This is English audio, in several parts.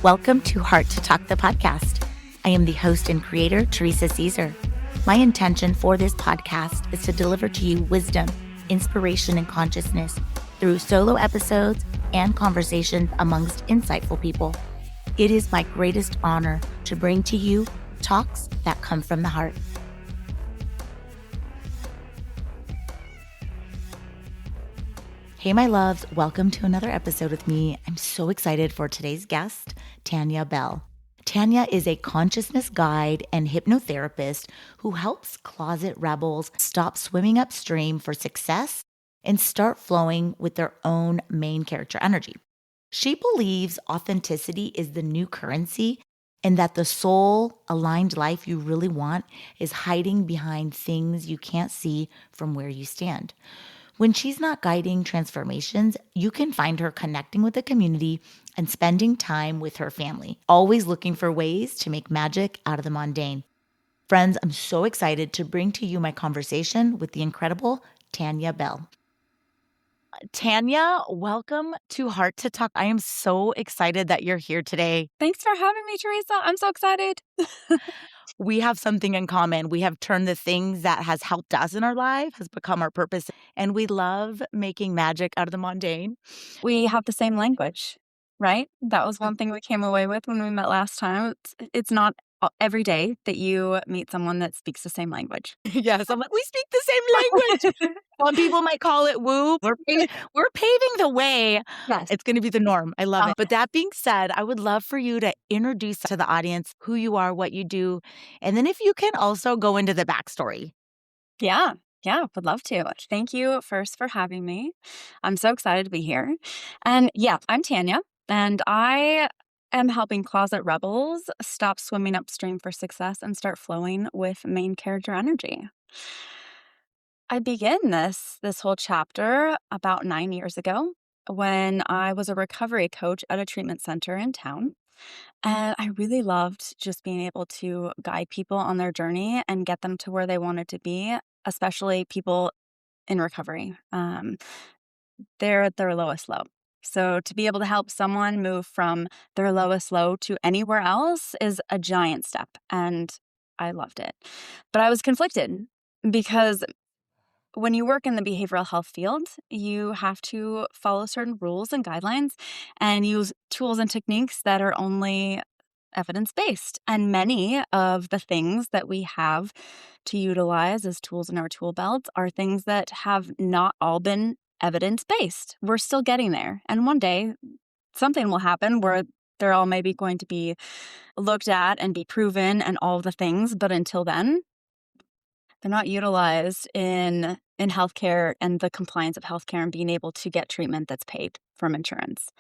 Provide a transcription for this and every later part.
Welcome to Heart to Talk, the podcast. I am the host and creator, Theresa Caesar. My intention for this podcast is to deliver to you wisdom, inspiration, and consciousness through solo episodes and conversations amongst insightful people. It is my greatest honor to bring to you talks that come from the heart. Hey, my loves, welcome to another episode with me. I'm so excited for today's guest, Tanya Bell. Tanya is a consciousness guide and hypnotherapist who helps closet rebels stop swimming upstream for success and start flowing with their own main character energy. She believes authenticity is the new currency and that the soul-aligned life you really want is hiding behind things you can't see from where you stand. When she's not guiding transformations, you can find her connecting with the community and spending time with her family, always looking for ways to make magic out of the mundane. Friends, I'm so excited to bring to you my conversation with the incredible Tanya Bell. Tanya, welcome to Heart to Talk. I am so excited that you're here today. Thanks for having me, Theresa. I'm so excited. We have something in common. We have turned the things that has helped us in our life has become our purpose. And we love making magic out of the mundane. We have the same language, right? That was one thing we came away with when we met last time. It's not every day that you meet someone that speaks the same language. Yes, I'm like, we speak the same language. Some people might call it woo. We're paving the way. Yes. It's going to be the norm. I love it. But that being said, I would love for you to introduce to the audience who you are, what you do, and then if you can also go into the backstory. Yeah, would love to. Thank you first for having me. I'm so excited to be here. And yeah, I'm Tanya, and I am helping closet rebels stop swimming upstream for success and start flowing with main character energy. I began this whole chapter about 9 years ago when I was a recovery coach at a treatment center in town. And I really loved just being able to guide people on their journey and get them to where they wanted to be, especially people in recovery. They're at their lowest low. So to be able to help someone move from their lowest low to anywhere else is a giant step. And I loved it. But I was conflicted because when you work in the behavioral health field, you have to follow certain rules and guidelines and use tools and techniques that are only evidence-based. And many of the things that we have to utilize as tools in our tool belt are things that have not all been evidence-based. We're still getting there. And one day, something will happen where they're all maybe going to be looked at and be proven and all the things. But until then, they're not utilized in healthcare and the compliance of healthcare and being able to get treatment that's paid from insurance.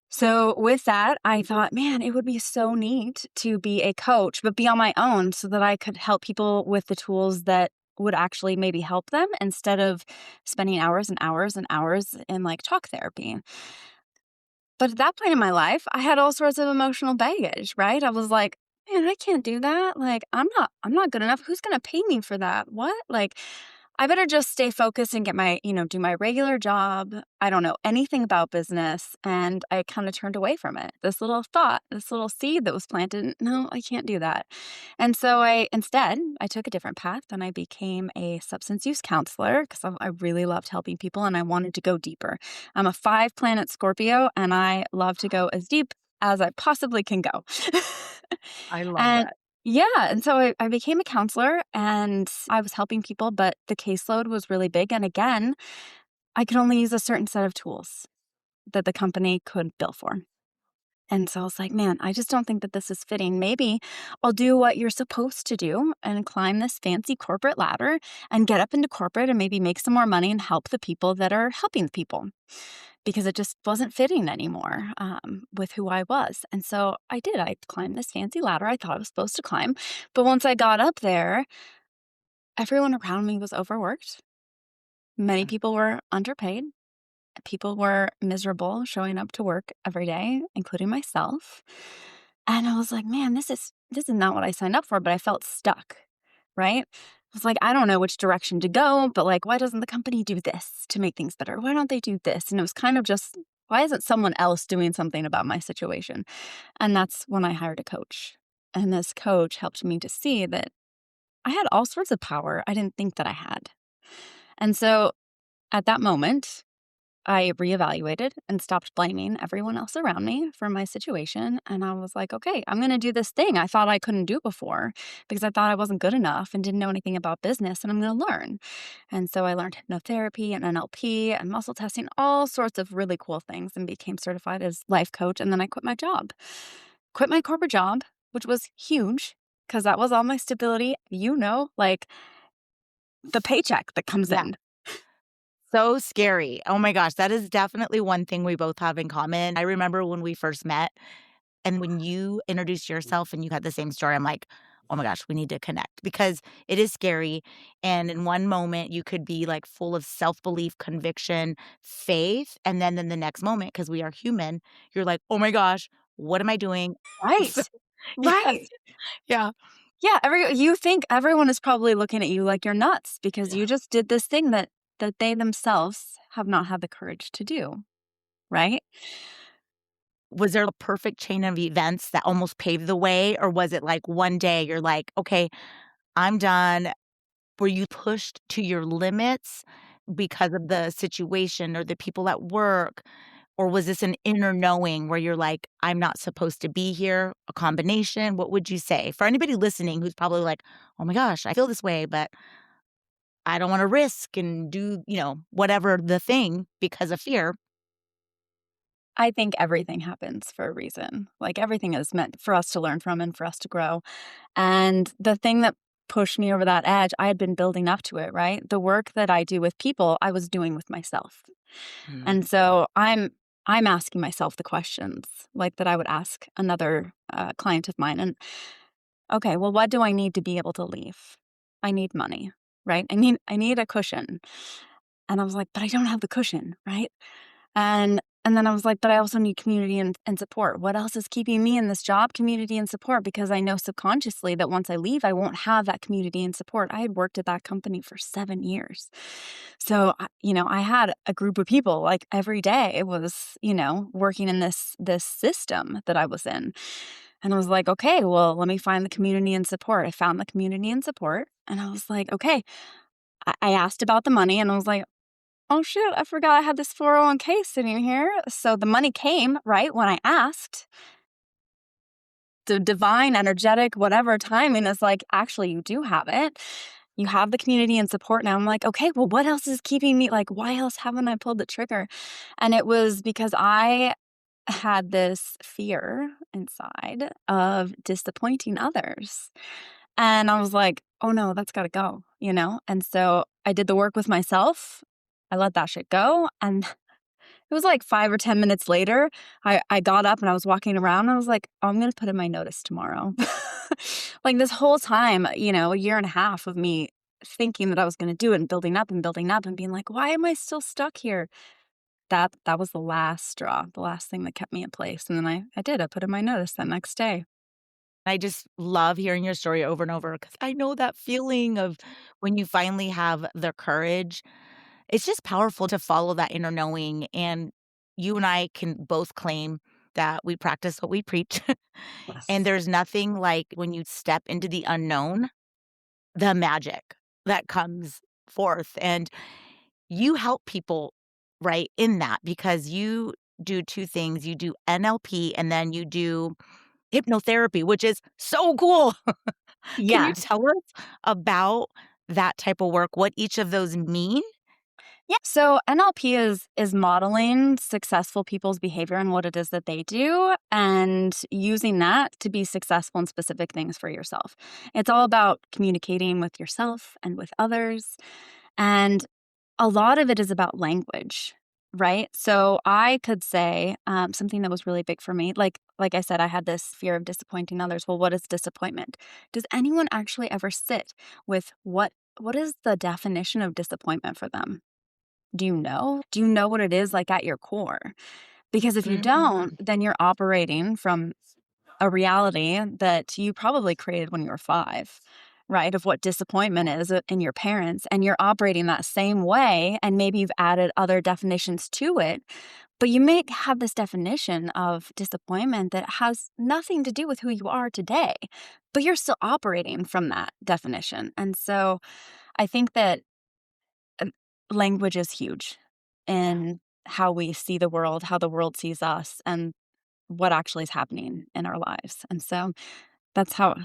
So with that, I thought, man, it would be so neat to be a coach, but be on my own so that I could help people with the tools that would actually maybe help them instead of spending hours and hours and hours in like talk therapy. But at that point in my life, I had all sorts of emotional baggage, right? I was like, man, I can't do that. Like, I'm not good enough. Who's going to pay me for that? What? Like, I better just stay focused and get my, do my regular job. I don't know anything about business. And I kind of turned away from it. This little thought, this little seed that was planted, no, I can't do that. And so I took a different path and I became a substance use counselor because I really loved helping people and I wanted to go deeper. I'm a 5-planet Scorpio and I love to go as deep as I possibly can go. I love that. Yeah. And so I became a counselor and I was helping people, but the caseload was really big. And again, I could only use a certain set of tools that the company could bill for. And so I was like, man, I just don't think that this is fitting. Maybe I'll do what you're supposed to do and climb this fancy corporate ladder and get up into corporate and maybe make some more money and help the people that are helping people. Because it just wasn't fitting anymore with who I was. And so I did. I climbed this fancy ladder I thought I was supposed to climb. But once I got up there, everyone around me was overworked. Many people were underpaid. People were miserable showing up to work every day, including myself. And I was like, man, this is not what I signed up for, but I felt stuck, right? I was like, I don't know which direction to go, but like, why doesn't the company do this to make things better? Why don't they do this? And it was kind of just Why isn't someone else doing something about my situation? And that's when I hired a coach. And this coach helped me to see that I had all sorts of power I didn't think that I had. And so at that moment, I reevaluated and stopped blaming everyone else around me for my situation. And I was like, okay, I'm going to do this thing I thought I couldn't do before because I thought I wasn't good enough and didn't know anything about business. And I'm going to learn. And so I learned hypnotherapy and NLP and muscle testing, all sorts of really cool things, and became certified as life coach. And then I quit my job, quit my corporate job, which was huge because that was all my stability, like the paycheck that comes Yeah. in. So scary. Oh my gosh, that is definitely one thing we both have in common. I remember when we first met and when you introduced yourself and you had the same story, I'm like, oh my gosh, we need to connect because it is scary. And in one moment, you could be like full of self belief, conviction, faith. And then in the next moment, because we are human, you're like, oh my gosh, what am I doing? So, Right. yes. Right. Yeah. Yeah, you think everyone is probably looking at you like you're nuts because you just did this thing that they themselves have not had the courage to do, right? Was there a perfect chain of events that almost paved the way? Or was it like one day you're like, okay, I'm done? Were you pushed to your limits because of the situation or the people at work? Or was this an inner knowing where you're like, I'm not supposed to be here? A combination? What would you say? For anybody listening who's probably like, oh my gosh, I feel this way, but I don't want to risk and do, whatever the thing because of fear. I think everything happens for a reason. Like everything is meant for us to learn from and for us to grow. And the thing that pushed me over that edge, I had been building up to it, right? The work that I do with people, I was doing with myself. Mm. And so I'm asking myself the questions like that I would ask another client of mine. And okay, well, what do I need to be able to leave? I need money, right? I need a cushion. And I was like, but I don't have the cushion, right? And then I was like, but I also need community and support. What else is keeping me in this job? Community and support, because I know subconsciously that once I leave, I won't have that community and support. I had worked at that company for 7 years. So, I had a group of people like every day. It was, working in this system that I was in. And I was like, okay, well, let me find the community and support. I found the community and support. And I was like, okay, I asked about the money and I was like, oh, shoot, I forgot I had this 401k sitting here. So the money came, right, when I asked. The divine, energetic, whatever timing is like, actually, you do have it. You have the community and support now. I'm like, okay, well, what else is keeping me? Like, why else haven't I pulled the trigger? And it was because I had this fear inside of disappointing others. And I was like, oh no, that's got to go. And so I did the work with myself. I let that shit go. And it was like 5 or 10 minutes later, I got up and I was walking around and I was like, oh, I'm going to put in my notice tomorrow. Like this whole time, a year and a half of me thinking that I was going to do it and building up and being like, why am I still stuck here? That was the last straw, the last thing that kept me in place. And then I did. I put in my notice that next day. I just love hearing your story over and over because I know that feeling of when you finally have the courage. It's just powerful to follow that inner knowing, and you and I can both claim that we practice what we preach, and Yes. there's nothing like when you step into the unknown, the magic that comes forth, and you help people, right, in that because you do 2 things. You do NLP, and then you do hypnotherapy, which is so cool. Can you Yes. tell us about that type of work, what each of those mean? Yeah. So NLP is modeling successful people's behavior and what it is that they do and using that to be successful in specific things for yourself. It's all about communicating with yourself and with others. And a lot of it is about language, right? So I could say something that was really big for me. Like I said, I had this fear of disappointing others. Well, what is disappointment? Does anyone actually ever sit with what is the definition of disappointment for them? Do you know? Do you know what it is like at your core? Because if you don't, Mm. then you're operating from a reality that you probably created when you were 5, right? Of what disappointment is in your parents. And you're operating that same way. And maybe you've added other definitions to it. But you may have this definition of disappointment that has nothing to do with who you are today, but you're still operating from that definition. And so I think that uh, language is huge Yeah. in how we see the world, how the world sees us, and what actually is happening in our lives. And so that's how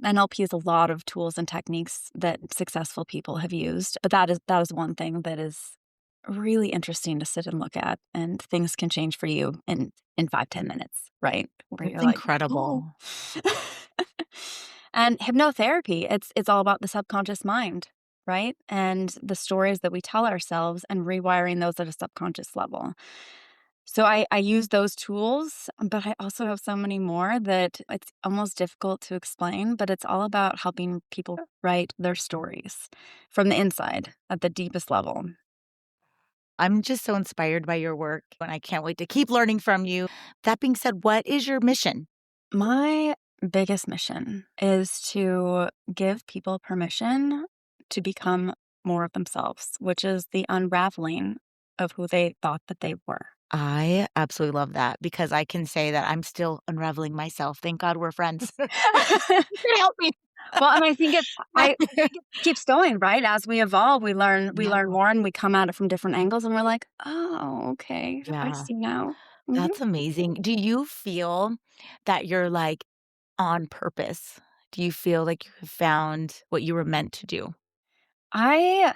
NLP is a lot of tools and techniques that successful people have used. But that is one thing that is really interesting to sit and look at, and things can change for you in 5-10 minutes, right? Where That's you're like, oh. incredible. And hypnotherapy, it's all about the subconscious mind, right? And the stories that we tell ourselves and rewiring those at a subconscious level. So I use those tools, but I also have so many more that it's almost difficult to explain, but it's all about helping people write their stories from the inside at the deepest level. I'm just so inspired by your work, and I can't wait to keep learning from you. That being said, what is your mission? My biggest mission is to give people permission to become more of themselves, which is the unraveling of who they thought that they were. I absolutely love that because I can say that I'm still unraveling myself. Thank God we're friends. You can help me. Well, and I think it keeps going, right? As we evolve, we Yeah. learn more and we come at it from different angles and we're like, "Oh, okay. I Yeah, see now." Mhm. that's amazing. Do you feel that you're, like, on purpose? Do you feel like you have found what you were meant to do? I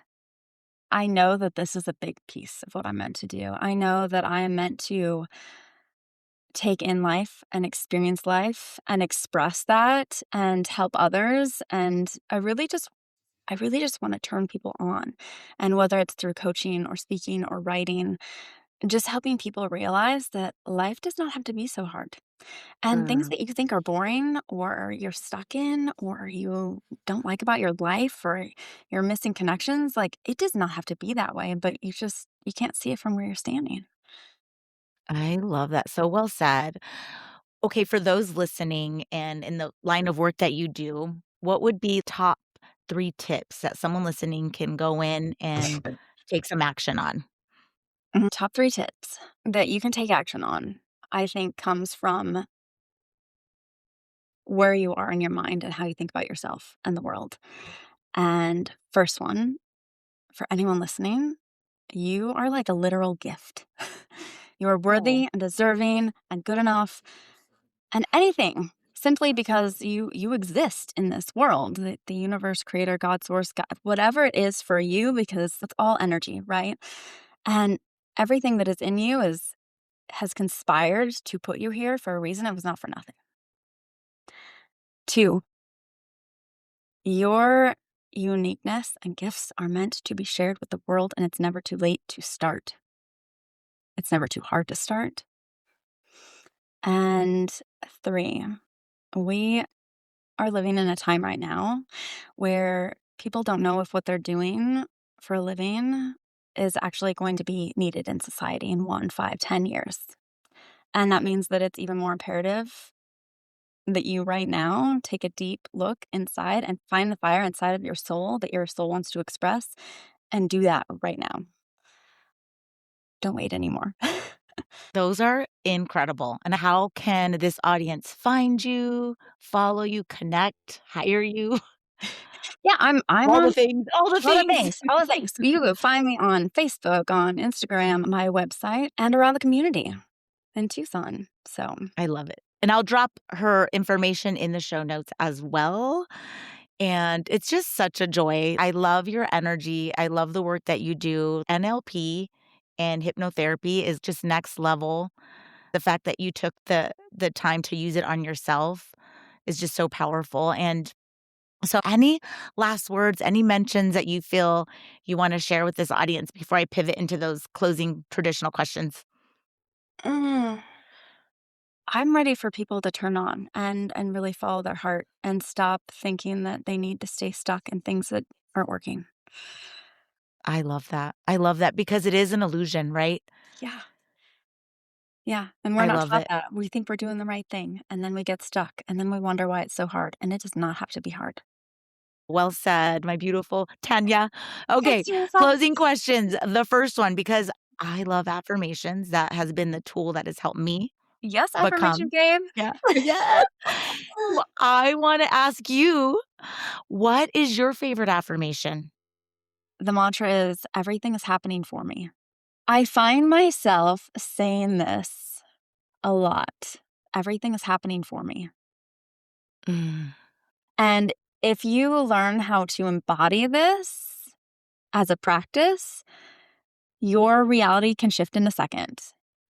I know that this is a big piece of what I'm meant to do. I know that I am meant to take in life and experience life and express that and help others, and I really just wanna turn people on. And whether it's through coaching or speaking or writing, just helping people realize that life does not have to be so hard. And things Sure. that you think are boring or you're stuck in or you don't like about your life or you're missing connections, like, it does not have to be that way, but you can't see it from where you're standing. I love that. So well said. Okay, for those listening and in the line of work that you do, what would be top 3 tips that someone listening can go in and take some action on? Top 3 tips that you can take action on, I think comes from where you are in your mind and how you think about yourself and the world. And first one, for anyone listening, you are like a literal gift. You are Oh. worthy and deserving and good enough and anything simply because you exist in this world. The universe, creator, God, source, God, whatever it is for you, because it's all energy, right? And everything that is in you is has conspired to put you here for a reason. It was not for nothing. Two, your uniqueness and gifts are meant to be shared with the world, and it's never too late to start. It's never too hard to start. And three, we are living in a time right now where people don't know if what they're doing for a living is actually going to be needed in society in 1, 5, 10 years. And that means that it's even more imperative that you right now take a deep look inside and find the fire inside of your soul that your soul wants to express and do that right now. Don't wait anymore. Those are incredible. And how can this audience find you, follow you, connect, hire you? Yeah, I'm All the on things, all the all the things. things, all the things. You can find me on Facebook, on Instagram, my website, and around the community in Tucson. So, I love it. And I'll drop her information in the show notes as well. And it's just such a joy. I love your energy. I love the work that you do. NLP and hypnotherapy is just next level. The fact that you took the time to use it on yourself is just so powerful. And so any last words, any mentions that you feel you want to share with this audience before I pivot into those closing traditional questions? mm, I'm ready for people to turn on and really follow their heart and stop thinking that they need to stay stuck in things that aren't working. I love that. I love that because it is an illusion, right? Yeah. Yeah, and we're I not love taught it. that. We think we're doing the right thing, and then we get stuck, and then we wonder why it's so hard, and it does not have to be hard. Well said, my beautiful Tanya. Okay, Thanks, Theresa. closing questions. The first one, because I love affirmations. That has been the tool that has helped me Yes, affirmation become. game. Yeah. Yes. Well, I want to ask you, what is your favorite affirmation? The mantra is everything is happening for me. I find myself saying this a lot. Everything is happening for me. Mm, And if you learn how to embody this as a practice, your reality can shift in a second.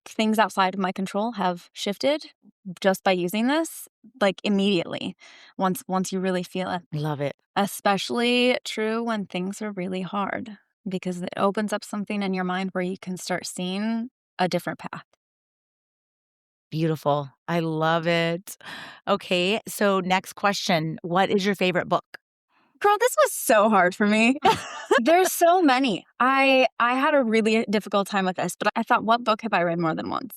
Things outside of my control have shifted just by using this, like immediately, once you really feel it. I love it. Especially true when things are really hard, because it opens up something in your mind where you can start seeing a different path. Beautiful. I love it. Okay. So, next question. What is your favorite book? Girl, this was so hard for me. There's so many. I had a really difficult time with this, but I thought, what book have I read more than once?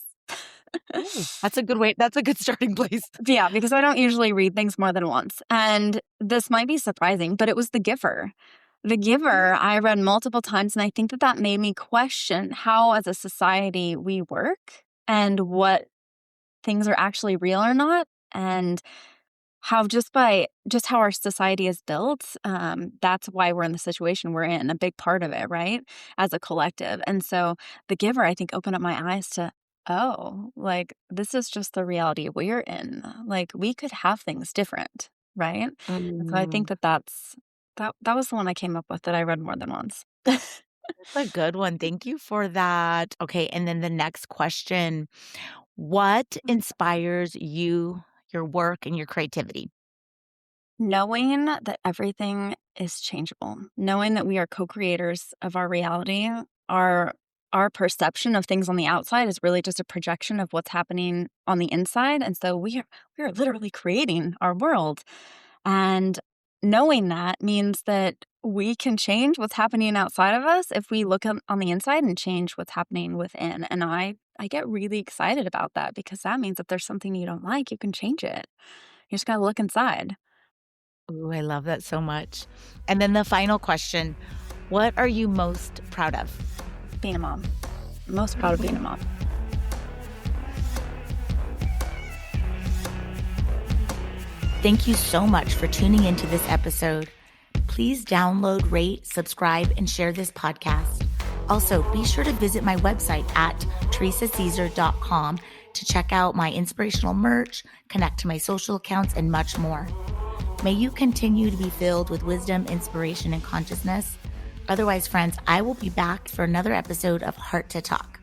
Ooh, that's a good way. That's a good starting place. Yeah, because I don't usually read things more than once. And this might be surprising, but it was The Giver. The Giver, I read multiple times, and I think that made me question how, as a society, we work and what things are actually real or not, and how just how our society is built, that's why we're in the situation we're in, a big part of it, right? As a collective. And so The Giver, I think, opened up my eyes to, oh, like, this is just the reality we're in. Like, we could have things different, right? And so I think Mm, that was the one I came up with that I read more than once. that's a good one. Thank you for that. Okay. And then the next question. What inspires you, your work, and your creativity? Knowing that everything is changeable, knowing that we are co-creators of our reality, our our perception of things on the outside is really just a projection of what's happening on the inside, and so we are literally creating our world. And knowing that means that we can change what's happening outside of us if we look on the inside and change what's happening within. And I get really excited about that, because that means if there's something you don't like, you can change it. You just got to look inside. Ooh, I love that so much. And then the final question. What are you most proud of? Being a mom. I'm most proud of being a mom. Thank you so much for tuning into this episode. Please download, rate, subscribe, and share this podcast. Also, be sure to visit my website at theresacaesar.com to check out my inspirational merch, connect to my social accounts, and much more. May you continue to be filled with wisdom, inspiration, and consciousness. Otherwise, friends, I will be back for another episode of Heart to Talk.